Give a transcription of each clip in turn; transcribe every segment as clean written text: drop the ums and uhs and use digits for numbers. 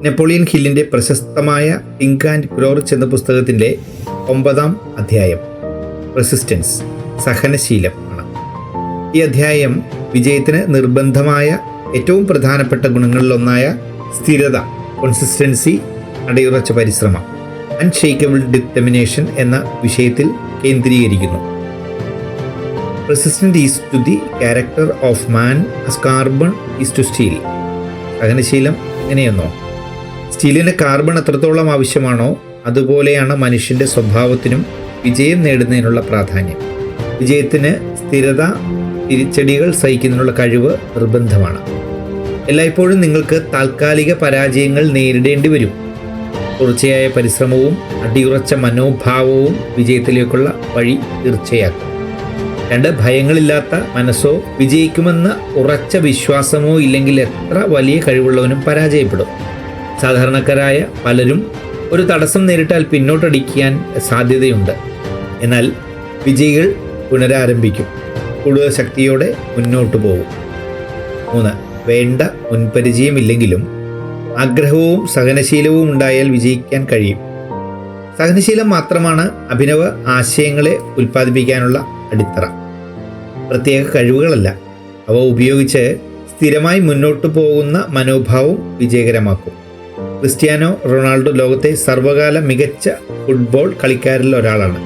Napoleon ഹില്ലിൻ്റെ പ്രശസ്തമായ think and grow rich എന്ന പുസ്തകത്തിൻ്റെ 9-ാം അധ്യായം റെസിസ്റ്റൻസ്, സഹനശീലം ആണ്. ഈ അധ്യായം വിജയത്തിന് നിർബന്ധമായ ഏറ്റവും പ്രധാനപ്പെട്ട ഗുണങ്ങളിലൊന്നായ സ്ഥിരത, കോൺസിസ്റ്റൻസി, അടിയുറച്ച പരിശ്രമം, അൺഷേക്കബിൾ ഡിറ്റർമിനേഷൻ എന്ന വിഷയത്തിൽ കേന്ദ്രീകരിക്കുന്നു. Resistant is to the character of man as carbon is to steel. സഹനശീലം എങ്ങനെയെന്നോ, സ്റ്റീലിന് കാർബൺ എത്രത്തോളം ആവശ്യമാണോ അതുപോലെയാണ് മനുഷ്യൻ്റെ സ്വഭാവത്തിനും വിജയം നേടുന്നതിനുള്ള പ്രാധാന്യം. വിജയത്തിന് സ്ഥിരത, തിരിച്ചടികൾ സഹിക്കുന്നതിനുള്ള കഴിവ് നിർബന്ധമാണ്. എല്ലായ്പ്പോഴും നിങ്ങൾക്ക് താൽക്കാലിക പരാജയങ്ങൾ നേരിടേണ്ടി വരും. തുടർച്ചയായ പരിശ്രമവും അടിയുറച്ച മനോഭാവവും വിജയത്തിലേക്കുള്ള വഴി തീർച്ചയാക്കും. 2, ഭയങ്ങളില്ലാത്ത മനസ്സോ വിജയിക്കുമെന്ന ഉറച്ച വിശ്വാസമോ ഇല്ലെങ്കിൽ എത്ര വലിയ കഴിവുള്ളവനും പരാജയപ്പെടും. സാധാരണക്കാരായ പലരും ഒരു തടസ്സം നേരിട്ടാൽ പിന്നോട്ടടിക്കാൻ സാധ്യതയുണ്ട്. എന്നാൽ വിജയികൾ പുനരാരംഭിക്കും, കൂടുതൽ ശക്തിയോടെ മുന്നോട്ട് പോകും. 3, വേണ്ട മുൻപരിചയമില്ലെങ്കിലും ആഗ്രഹവും സഹനശീലവും ഉണ്ടായാൽ വിജയിക്കാൻ കഴിയും. സഹനശീലം മാത്രമാണ് അഭിനവ ആശയങ്ങളെ ഉൽപ്പാദിപ്പിക്കാനുള്ള അടിത്തറ, പ്രത്യേക കഴിവുകളല്ല. അവ ഉപയോഗിച്ച് സ്ഥിരമായി മുന്നോട്ട് പോകുന്ന മനോഭാവം വിജയകരമാക്കും. ക്രിസ്ത്യാനോ റൊണാൾഡോ ലോകത്തെ സർവകാല മികച്ച ഫുട്ബോൾ കളിക്കാരിൽ ഒരാളാണ്.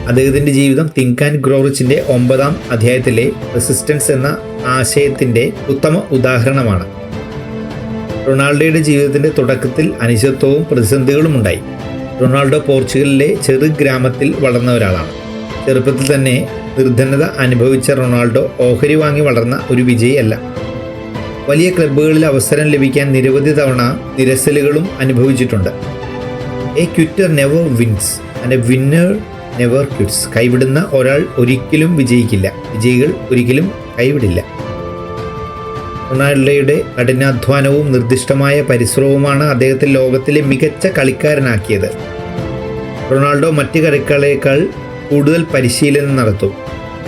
അദ്ദേഹത്തിൻ്റെ ജീവിതം തിങ്ക് ആൻഡ് ഗ്രോ റിച്ചിൻ്റെ 9-ാം അധ്യായത്തിലെ റെസിസ്റ്റൻസ് എന്ന ആശയത്തിൻ്റെ ഉത്തമ ഉദാഹരണമാണ്. റൊണാൾഡോയുടെ ജീവിതത്തിൻ്റെ തുടക്കത്തിൽ അനിശ്ചിതത്വവും പ്രതിസന്ധികളും ഉണ്ടായി. റൊണാൾഡോ പോർച്ചുഗലിലെ ചെറു ഗ്രാമത്തിൽ വളർന്ന ഒരാളാണ്. ചെറുപ്പത്തിൽ തന്നെ നിർധനത അനുഭവിച്ച റൊണാൾഡോ ഓഹരി വാങ്ങി വളർന്ന ഒരു വിജയിയല്ല. വലിയ ക്ലബ്ബുകളിൽ അവസരം ലഭിക്കാൻ നിരവധി തവണ നിരസലുകളും അനുഭവിച്ചിട്ടുണ്ട്. A quitter never wins and a winner never quits. കൈവിടുന്ന ഒരാൾ ഒരിക്കലും വിജയിക്കില്ല, വിജയികൾ ഒരിക്കലും കൈവിടില്ല. റൊണാൾഡോയുടെ കഠിനാധ്വാനവും നിർദ്ദിഷ്ടമായ പരിശ്രമവുമാണ് അദ്ദേഹത്തെ ലോകത്തിലെ മികച്ച കളിക്കാരനാക്കിയത്. റൊണാൾഡോ മറ്റ് കളിക്കാരേക്കാൾ കൂടുതൽ പരിശീലനം നടത്തും.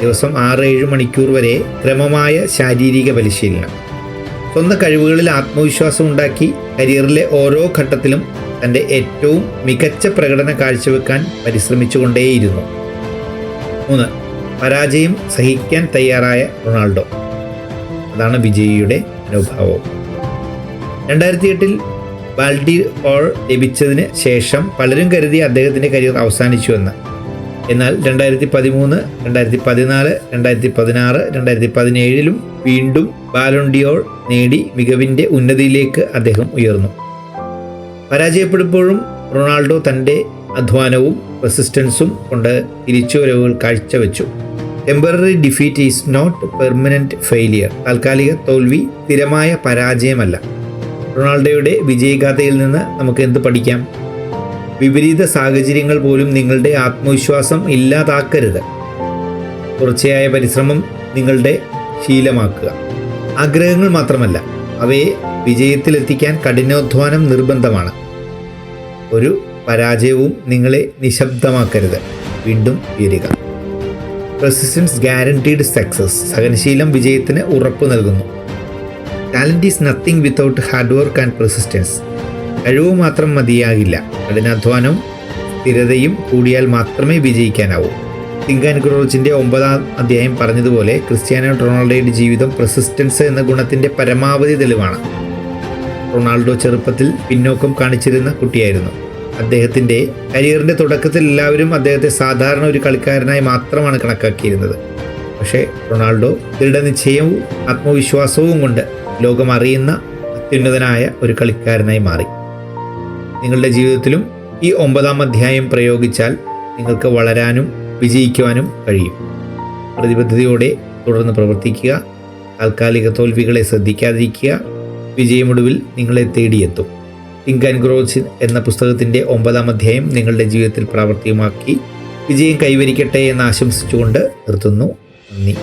ദിവസം 6-7 മണിക്കൂർ വരെ ക്രമമായ ശാരീരിക പരിശീലനം. സ്വന്തം കഴിവുകളിൽ ആത്മവിശ്വാസം ഉണ്ടാക്കി കരിയറിലെ ഓരോ ഘട്ടത്തിലും തൻ്റെ ഏറ്റവും മികച്ച പ്രകടനം കാഴ്ചവെക്കാൻ പരിശ്രമിച്ചുകൊണ്ടേയിരുന്നു. 3, പരാജയം സഹിക്കാൻ തയ്യാറായ റൊണാൾഡോ. അതാണ് വിജയിയുടെ മനോഭാവം. 2008 ബാൽഡി ഓർ ലഭിച്ചതിന് ശേഷം പലരും കരുതി അദ്ദേഹത്തിൻ്റെ കരിയർ അവസാനിച്ചുവെന്ന്. എന്നാൽ 2013, 2014, 2016, 2017 വീണ്ടും ബാലോണ്ടിയോർ നേടി മികവിൻ്റെ ഉന്നതിയിലേക്ക് അദ്ദേഹം ഉയർന്നു. പരാജയപ്പെടുമ്പോഴും റൊണാൾഡോ തൻ്റെ അധ്വാനവും റെസിസ്റ്റൻസും കൊണ്ട് തിരിച്ചുവരവുകൾ കാഴ്ചവെച്ചു. Temporary defeat is not permanent failure. താൽക്കാലിക തോൽവി സ്ഥിരമായ പരാജയമല്ല. റൊണാൾഡോയുടെ വിജയഗാഥയിൽ നിന്ന് നമുക്ക് എന്ത് പഠിക്കാം? വിപരീത സാഹചര്യങ്ങൾ പോലും നിങ്ങളുടെ ആത്മവിശ്വാസം ഇല്ലാതാക്കരുത്. തുടർച്ചയായ പരിശ്രമം നിങ്ങളുടെ ശീലമാക്കുക. ആഗ്രഹങ്ങൾ മാത്രമല്ല, അവയെ വിജയത്തിലെത്തിക്കാൻ കഠിനാധ്വാനം നിർബന്ധമാണ്. ഒരു പരാജയവും നിങ്ങളെ നിശബ്ദമാക്കരുത്. വീണ്ടും ഉയരുക. Resistance guaranteed success. സഹനശീലം വിജയത്തിന് ഉറപ്പ് നൽകുന്നു. Talent is nothing without hard work and persistence. കഴിവ് മാത്രം മതിയാകില്ല, കഠിനാധ്വാനവും സ്ഥിരതയും കൂടിയാൽ മാത്രമേ വിജയിക്കാനാവൂ. തിങ്ക് ആൻഡ് ഗ്രോ റിച്ചിൻ്റെ 9-ാം അധ്യായം പറഞ്ഞതുപോലെ ക്രിസ്ത്യാനോ റൊണാൾഡോയുടെ ജീവിതം പെർസിസ്റ്റൻസ് എന്ന ഗുണത്തിൻ്റെ പരമാവധി തെളിവാണ്. റൊണാൾഡോ ചെറുപ്പത്തിൽ പിന്നോക്കം കാണിച്ചിരുന്ന കുട്ടിയായിരുന്നു. അദ്ദേഹത്തിൻ്റെ കരിയറിൻ്റെ തുടക്കത്തിൽ എല്ലാവരും അദ്ദേഹത്തെ സാധാരണ ഒരു കളിക്കാരനായി മാത്രമാണ് കണക്കാക്കിയിരുന്നത്. പക്ഷേ റൊണാൾഡോ ദൃഢനിശ്ചയവും ആത്മവിശ്വാസവും കൊണ്ട് ലോകം അറിയുന്ന അത്യുന്നതനായ ഒരു കളിക്കാരനായി മാറി. നിങ്ങളുടെ ജീവിതത്തിലും ഈ 9-ാം അധ്യായം പ്രയോഗിച്ചാൽ നിങ്ങൾക്ക് വളരാനും വിജയിക്കുവാനും കഴിയും. പ്രതിബദ്ധതയോടെ തുടർന്ന് പ്രവർത്തിക്കുക. താൽക്കാലിക തോൽവികളെ ശ്രദ്ധിക്കാതിരിക്കുക. വിജയമൊടുവിൽ നിങ്ങളെ തേടിയെത്തും. തിങ്ക് ആൻഡ് ഗ്രോ റിച്ച് എന്ന പുസ്തകത്തിൻ്റെ 9-ാം അധ്യായം നിങ്ങളുടെ ജീവിതത്തിൽ പ്രാവർത്തികമാക്കി വിജയം കൈവരിക്കട്ടെ എന്ന് ആശംസിച്ചുകൊണ്ട് നിർത്തുന്നു. നന്ദി.